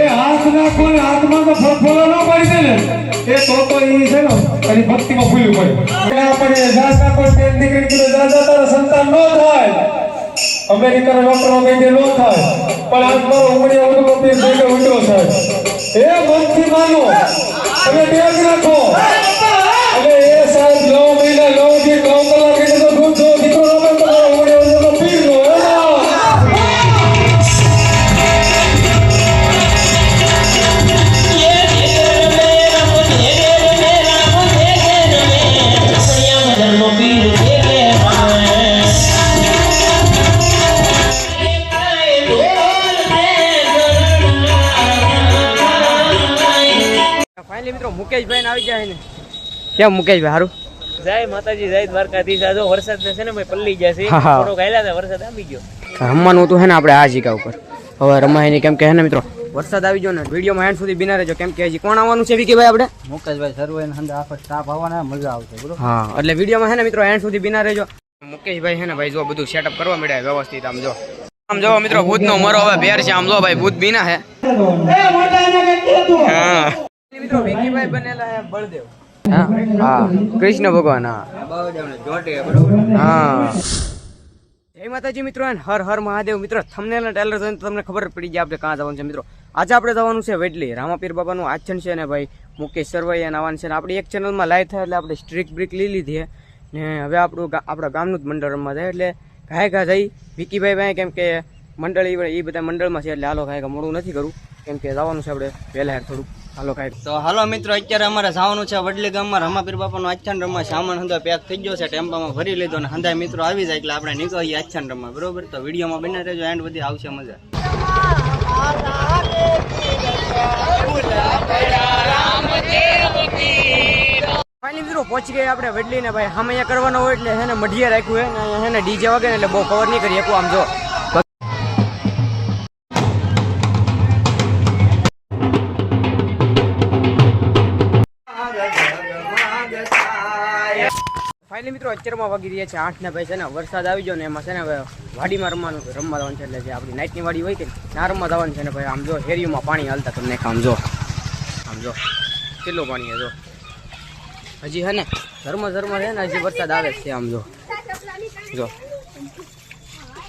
એ હાથ નાખો ને હાથમાં તો ફોફોલો ન પડી દે ને એ તો ઈ છે ને એની ભક્તિમાં ભૂલ્યું પડે આપણે જાતા કોઈ તેલ નીકળી ગયો દાદા તારા સંતાન ન થાય અમેરિકાના ડોક્ટરો કહે ન થાય પણ આજ મારો ઉમરિયા ઉડો પીર થઈ ઉડો સાહેબ એ મનથી માનો અને તેલ નાખો અને એ સાહેબ 9 મહિના 9 દી 9 કલાક એટલે તો દૂધ જો દીકરો રમે તમારો ઉમરિયા ઉડો પીર નો મિત્રો મુકેશભાઈ આવી જાય ને કેમ મુકેશભાઈ હારું જય માતાજી જય દ્વારકાધીશ. આજો વરસાદ છે ને ભાઈ પલ્લી જાય છે થોડો ગાયલા હતા વરસાદ આવી ગયો રમવાનું હતું હે ને આપણે આ જીકા ઉપર હવે રમાય નહીં કેમ કે હે ને મિત્રો વરસાદ આવી ગયો ને વિડીયોમાં એન્ડ સુધી બિના રહેજો કેમ કે હજી કોણ આવવાનું છે વિકીભાઈ આપણે મુકેશભાઈ સર્વે હંદા આખો સ્ટાફ આવવાના મજા આવશે બરોબર. હા એટલે વિડીયોમાં હે ને મિત્રો એન્ડ સુધી બિના રહેજો. મુકેશભાઈ હે ને ભાઈ જો બધું સેટઅપ કરવા મળ્યા વ્યવસ્થિત આમ જો મિત્રો ભૂત નો મરો હવે ભેર છે આમ જો ભાઈ ભૂત બીના હે હા મિત્રો વિકીભાઈ બનેલા હે બળદેવ હા કૃષ્ણ ભગવાન હા જય માતાજી મિત્રો હર હર મહાદેવ મિત્રો થંબનેલ અને ટ્રેલર જોઈને તમને ખબર પડી જાય આપણે ક્યાં જવાનું છે મિત્રો. આજે આપણે જવાનું છે વેડલી રામાપીર બાબાનું આચરણ છે ને ભાઈ મુકેશ સરવૈયા આવવાનું છે ને આપણી એક ચેનલમાં લાઈવ થાય એટલે આપણે સ્ટ્રીક બ્રીક લઈ લીધી ને હવે આપણા ગામનું જ મંડળ રમવા જાય એટલે ઘાય જઈ વિકીભાઈ ભાઈ કેમ કે મંડળ એ બધા મંડળમાં છે એટલે હાલો ઘાય મોડું નથી કરવું કેમ કે જવાનું છે આપણે વહેલા થોડુંક હાલો ખાઈ તો હાલો મિત્રો અત્યારે અમારે જવાનું છે વડલી ગામમાં રામાપીર બાપાનું આખ્યાન રમવા. સામાન હંધા પેક થઈ ગયો છે ટેમ્પામાં ભરી લીધો અને હંધા મિત્રો આવી જાય એટલે આપણે નીકળીએ આખ્યાન રમવા બરોબર. તો વિડીયોમાં બને રહેજો એન્ડ બધી આવશે મજા. ફાઇનલી મિત્રો પહોંચી ગયા આપણે વેડલી ને ભાઈ હામૈયા કરવાનો હોય એટલે હે ને મઢિયા રાખ્યું હે ને ડીજે વગે ને એટલે બહુ કવર નહીં કરી શકું આમ જો ફાઇનલી મિત્રો અત્યારમાં વાગી રહ્યા છે 8 ને ભાઈ છે ને વરસાદ આવી ગયો ને એમાં છે ને વાડીમાં રમવા જવાનું છે એટલે જે આપણી નાઇટની વાડી હોય કે ના રમવા જવાનું છે ને ભાઈ આમ જો હેરીઓમાં પાણી હાલતા તમને આમ જો કેટલું પાણી છે જો હજી હે ને ઝરમર છે ને હજી વરસાદ આવે છે આમ જો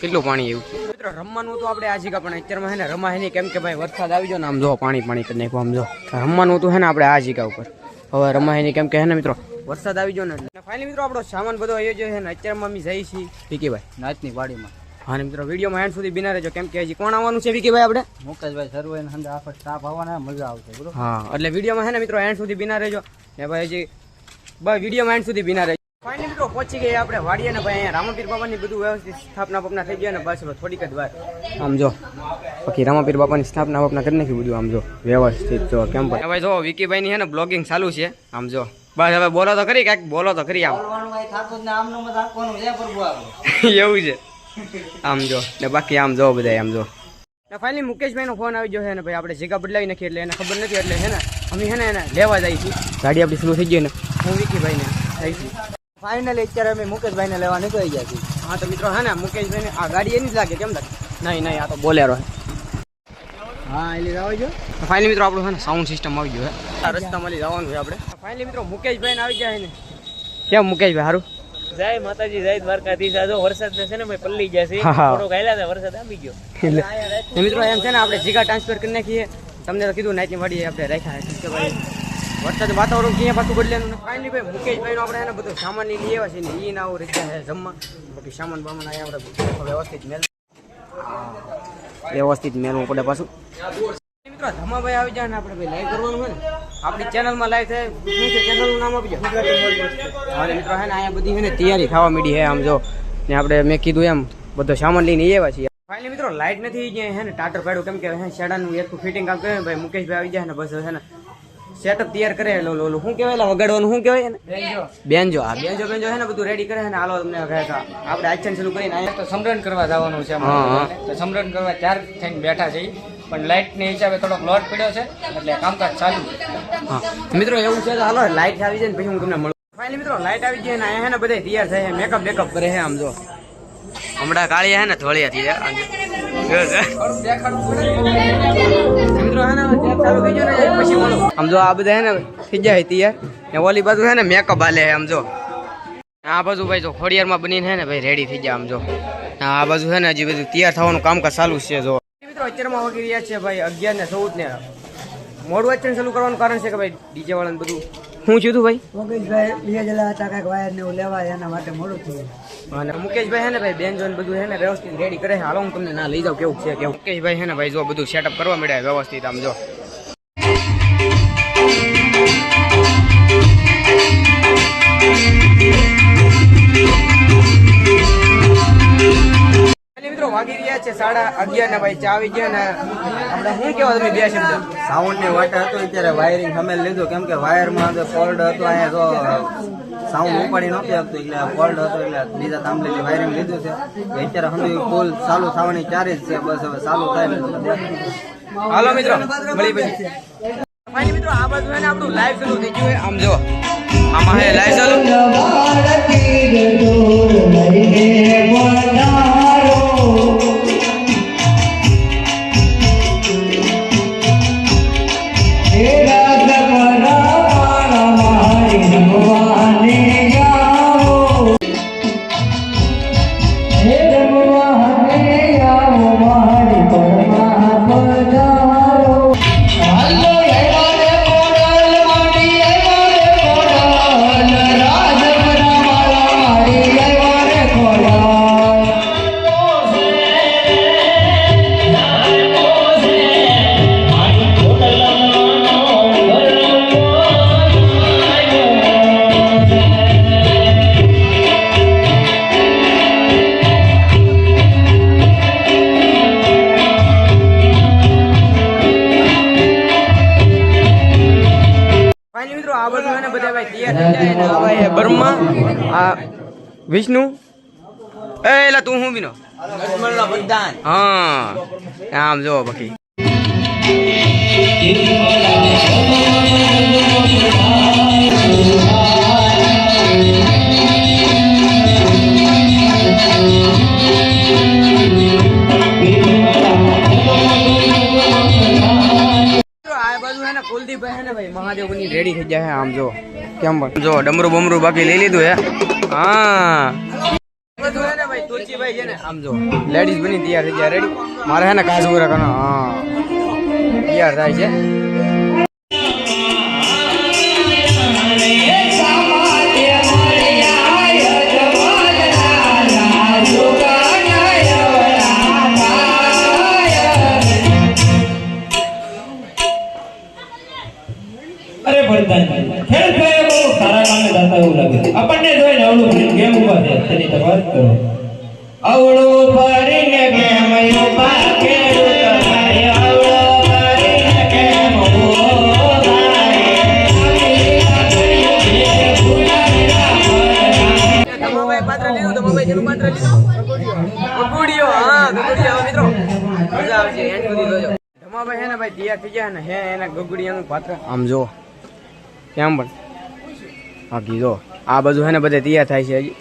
કેટલું પાણી એવું મિત્રો રમવાનું તો આપણે આજે પણ અત્યારમાં હે ને રમાય નહીં કેમ કે ભાઈ વરસાદ આવી ગયો ને આમ જો પાણી કરી નાખ્યું આમ જો રમવાનું હતું હે ને આપણે આ જીકા ઉપર હવે રમાય નહીં કેમ કે હે ને મિત્રો વરસાદ આવી ગયો ને ફાઇનલી મિત્રો આપણો સામાન બધો આવ્યો છે ને અત્યારમાં અમે જઈએ છીએ વિકીભાઈ નાચની વાડીમાં. હા ને મિત્રો વિડીયોમાં એન્ડ સુધી બિના રહેજો કેમ કે હજી કોણ આવવાનું છે વિકીભાઈ આપણે મુકેશભાઈ સર્વે હંદા આખો સ્ટાફ આવવાના મજા આવશે બરોબર. હા એટલે વિડીયોમાં હે ને મિત્રો એન્ડ સુધી બિના રહેજો ને ભાઈ હજી બસ વિડીયોમાં એન્ડ સુધી બિના રહેજો. ફાઇનલી મિત્રો પહોંચી ગયા આપણે વાડીએ ને ભાઈ અહીંયા રામાપીર બાપાની બધું વ્યવસ્થિત સ્થાપના થઈ ગયા ને બસ થોડીક જ વાર આમ જો બાકી રામાપીર બાપાની સ્થાપના કરી નાખી બધું આમ જો વ્યવસ્થિત જો કેમ ભાઈ જો વિકીભાઈની હે ને બ્લોગિંગ ચાલુ છે આમ જો બસ હવે બોલો તો ખરી કાંઈક બોલો તો ખરી આમ એવું છે આમ જો ને બાકી આમ જો બધા આમ જો ફાઇનલી મુકેશભાઈનો ફોન આવી ગયો છે ને ભાઈ આપણે જગ્યા બદલાવી નાખી એટલે એને ખબર નથી એટલે છે ને અમે છે ને એને લેવા જઈએ છીએ ગાડી આપણી શરૂ થઈ ગઈ ને હું વિકીભાઈને થઈ છું ફાઇનલી અત્યારે અમે મુકેશભાઈને લેવા નીકળી ગયા છીએ. હા તો મિત્રો હે ને મુકેશભાઈને આ ગાડી એની જ લાગે કેમ લાગે નહીં આ તો બોલેરો હા એટલે આવી ગયો ફાઇનલી મિત્રો આપણું છે ને સાઉન્ડ સિસ્ટમ આવી ગયો છે આ રસ્તામાં જવાનું છે આપણે ફાઇનલી મિત્રો મુકેશભાઈને આવી જાય ને કેમ મુકેશભાઈ સારું જય માતાજી જય દ્વારકાધીશ. આજો વરસાદ છે ને ભાઈ પલ્લી જાય છે થોડો ગાયલા હતા વરસાદ આવી ગયો એટલે મિત્રો એમ છે ને આપણે જીગા ટ્રાન્સફર કરી નાખીએ તમને તો કીધું નાઇટની વાડી આપણે રાખ્યા છે ભાઈ વરસાદ વાતાવરણ ક્યાં પાછું બદલેનું ફાઇનલી ભાઈ મુકેશભાઈનો આપણે એને બધું સામાન લઈ આવ્યા છે ને એ ના આવું રીતે જમવા બાકી સામાન બામાન અહીંયા આપણે વ્યવસ્થિત મેળવું પડે પાછું મિત્રો ધમાભાઈ આવી જાય ને આપણે ભાઈ લાઈવ કરવાનું હોય ને આપણી ચેનલમાં લાઈવ થાય શું છે ચેનલનું નામ આપી જાય હા મિત્રો હે ને અહીંયા બધી છે ને તૈયારી થવા માંડી છે આમ જો ને આપણે મેં કીધું એમ બધો સામાન લઈને આવ્યા છીએ ફાઇનલી મિત્રો લાઈટ નથી ગયા હે ને ટાટર પાડ્યું કેમ કે શેડાનું એક ફિટિંગ કામ કરે ભાઈ મુકેશભાઈ આવી જાય ને બસ છે ને સેટઅપ તૈયાર કરે ઓલું શું કહેવાય વગાડવાનું શું કહેવાય ને બેન્જો આ બેન્જો છે ને બધું રેડી કરે ને હાલો તમને આપણે આચન ચાલુ કરીને અહીંયા તો સમરણ કરવા જવાનું છે તો સમરણ કરવા 4 થઈને બેઠા છે પણ લાઇટ ને હિસાબે થોડોક લોડ પડ્યો છે એટલે કામકાજ ચાલુ. હા મિત્રો એવું છે તો હાલો લાઇટ આવી જાય ને પછી હું તમને મળું. ફાઇનલી મિત્રો લાઇટ આવી જાય ને અહીંયા હે ને બધા તૈયાર થાય મેકઅપ બેકઅપ કરે છે આમ જો હમણાં કાળિયા હે ને ધોળિયા થઈ જાય ચાલુ થઈ ગયો ને પછી મળો. આમ જો આ બધા હે ને થઈ જાય તૈયાર ને ઓલી બાજુ હે ને મેકઅપ હાલે આમ જો આ બાજુ ભાઈ જો ખોડિયારમાં બનીને હે ને ભાઈ રેડી થઈ ગયા આમ જો આ બાજુ હે ને હજી બધું તૈયાર થવાનું કામકાજ ચાલુ છે જો મિત્રો અત્યારમાં વાગી રહ્યા છે ભાઈ 11 ને 14 ને મોડું અત્યારે ચાલુ કરવાનું કારણ છે કે ભાઈ ડીજે વાળાને બધું શું થયું ભાઈ મુકેશભાઈ બીજા જલા હતા કાંઈક વાયર ને એવું લેવાય એના માટે મોડું થયું. અને મુકેશભાઈ હે ને ભાઈ બેન જોન બધું હે ને વ્યવસ્થિત રેડી કરે છે. હાલો હું તમને ના લઈ જાઉં કેવું છે કેવું. મુકેશભાઈ હે ને ભાઈ જો બધું સેટઅપ કરવા મળ્યા વ્યવસ્થિત આમ જો મિત્રો વાગી રહ્યા છે 11:30 ને ભાઈ ચા આવી ગયા ને આપણે શું કહેવા તમે બે શબ્દ સાઉન્ડ ની વાટે હતો અત્યારે વાયરિંગ અમે લીધું કેમ કે વાયરમાં ફોલ્ડ હતો અહીંયા તો સાઉન્ડ ઉપાડી નહોતી આપતું એટલે ફોલ્ડ હતો એટલે બીજા તાંબલેથી વાયરિંગ લીધું છે અત્યારે હમણાં ફૂલ ચાલુ થવાની ચાર જ છે બસ હવે ચાલુ થાય ને હાલો મિત્રો મળી પછી ફાઇનલી મિત્રો આ બાજુ હે ને આપણું લાઈવ ચાલુ થઈ ગયું આમ જો આમાં હે લાઈવ ચાલુ આ બધું એને બધા ભાઈ તૈયાર થઈ જાય ને આ ભાઈ બર્મા આ વિષ્ણુ એલા તું હું બીનો લક્ષ્મણના વરદાન હા આમ જો બાકી કુલદીપભાઈ હે ને ભાઈ મહાદેવની રેડી થઈ જાય આમ જો કેમ પણ જો ડમરું બમરું બાકી લઈ લીધું હે હા બધું હે ને ભાઈ તુલસીભાઈ છે ને આમ જો લેડીઝ બની તૈયાર થઈ જાય રેડી મારે હે ને કાસ ઉરા કરવાનો હા તૈયાર થાય છે આપણને જોઈને અવળું કેમ ઉભા છે તેની તપાસ કરો. અવળું ભરીને કેમ ઉભા ખેડૂત થાય, અવળું ભરીને કેમ ઉભો થાય. ધમાભાઈ પાત્ર લીધું ધમાભાઈ જેનું પાત્ર લીધું ગગુડિયો હા ગગુડિયો મિત્રો મજા આવશે એન્ડ સુધી જોજો. ધમાભાઈ હે ને ભાઈ તૈયાર થઈ ગયા ને હે એના ગગુડિયાનું પાત્ર આમ જો કેમ પણ બાકી જો આ બાજુ હે ને બધે તૈયાર થાય છે હજી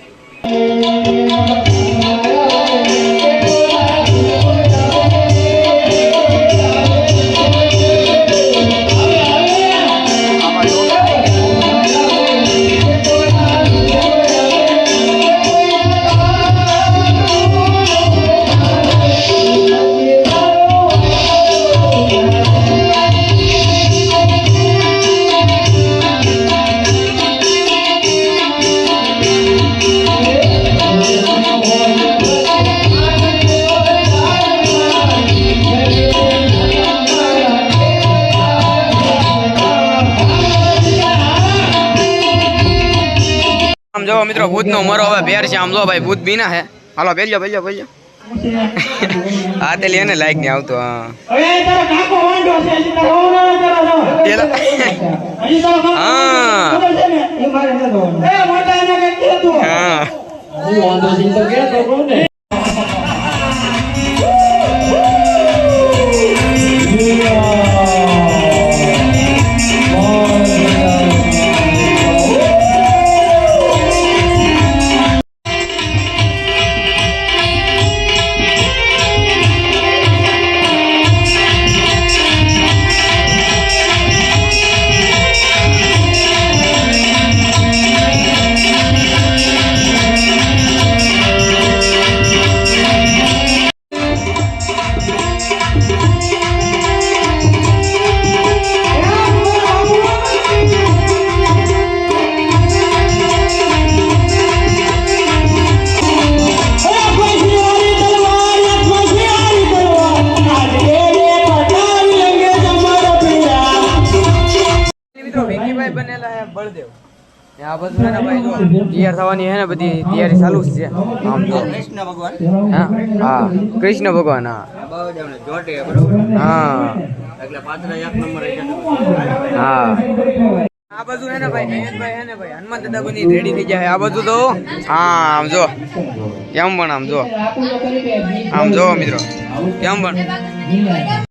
આમ જો મિત્રો ભૂત નો મરો હવે ભેર છે આમ જો ભાઈ ભૂત બીના હે હાલો બેલજો હા તે લે ને લાઈક ને આવતો હા હવે તારો કાકો વાંડો છે હજી તારો ઓનો જરા હા એ મારે ન દો એ મોટા ને કે કે તું હા હું વાંડો છે તો કે તો કોને બનેલા હે બળદેવ ને આ બધું હે ને ભાઈ જો તૈયાર થવાની હે ને બધી તૈયારી ચાલુ જ છે આમ તો કૃષ્ણ ભગવાન હા કૃષ્ણ ભગવાન હા બાવજાવને જોટે બરોબર હા એટલે પાછળ એક નંબર આવી હા આ બાજુ હે ને ભાઈ નયનભાઈ હે ને ભાઈ હનુમાન દાદા બની રેડી થઈ જાય આ બાજુ તો હા આમ જો કેમ પણ આમ જો મિત્રો કેમ પણ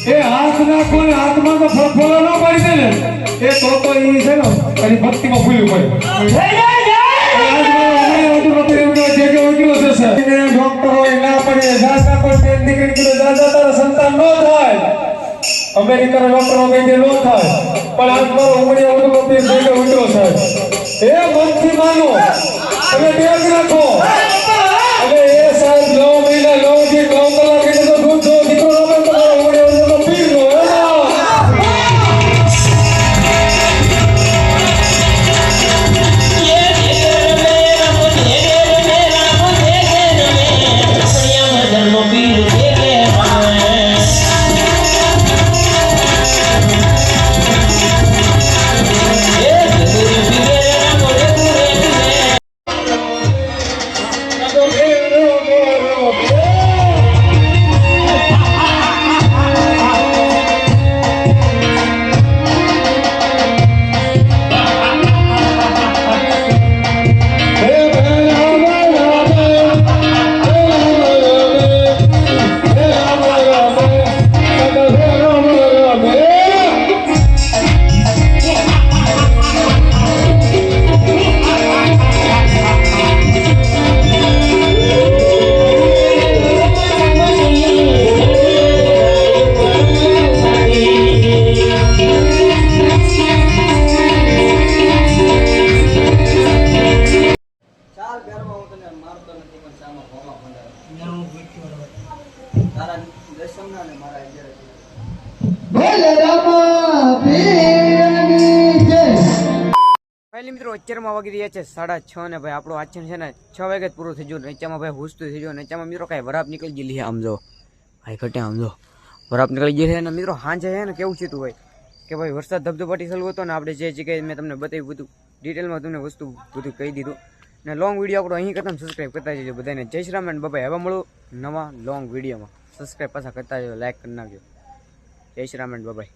એ હાથ નાખો ને હાથમાં તો ફોફોલો ન પડી દે ને એ તો ઈ છે ને એની ભક્તિમાં ભૂલ્યું પડે ડોક્ટરો ના પડે જાતા કોઈ તેલ નીકળી ગયો જાતા તારા સંતાન ન થાય અમેરિકન ડોક્ટરો કહે છે ન થાય પણ આજ મારો ઉમરી ઉડકો પીર ભેગો ઉતરો સાહેબ એ મનથી માનો તમે ટેક રાખો અને એ સાહેબ 9 મહિના 9 થી 9 કલાક એટલે તો દૂધ જો દીકરો નો તમારો ઉમરી ઉડકો પીર નો Yeah. પહેલી મિત્રો અત્યારમાં વાગી રહ્યા છે 6:30 ને ભાઈ આપણું આચરણ છે ને 6 વાગે જ પૂરું થઈ ગયું. નીચામાં ભાઈ હુસતું થઈ ગયું. નીચામાં મિત્રો કાંઈ વરાપ નીકળી ગયેલી છે. આમ જો ભાઈ ઘટે આમ જો વરાપ નીકળી ગઈ છે. અને મિત્રો સાંજે છે ને કેવું છે તું ભાઈ કે ભાઈ વરસાદ ધબધબાટી ચાલુ હતો ને આપણે જે જગ્યાએ મેં તમને બતાવ્યું બધું ડિટેલમાં તમને વસ્તુ બધું કહી દીધું ને લોંગ વિડીયો આપણો અહીં કરતા સબસ્ક્રાઈબ કરતા જજો બધાને. જય શ્રી રામ એન્ડ બાય. હવે મળું નવા લોંગ વિડીયોમાં. સબસ્ક્રાઈબ પાછા કરતા જજો, લાઈક કરી નાખજો. જય શ્રી રામ એન્ડ બાય.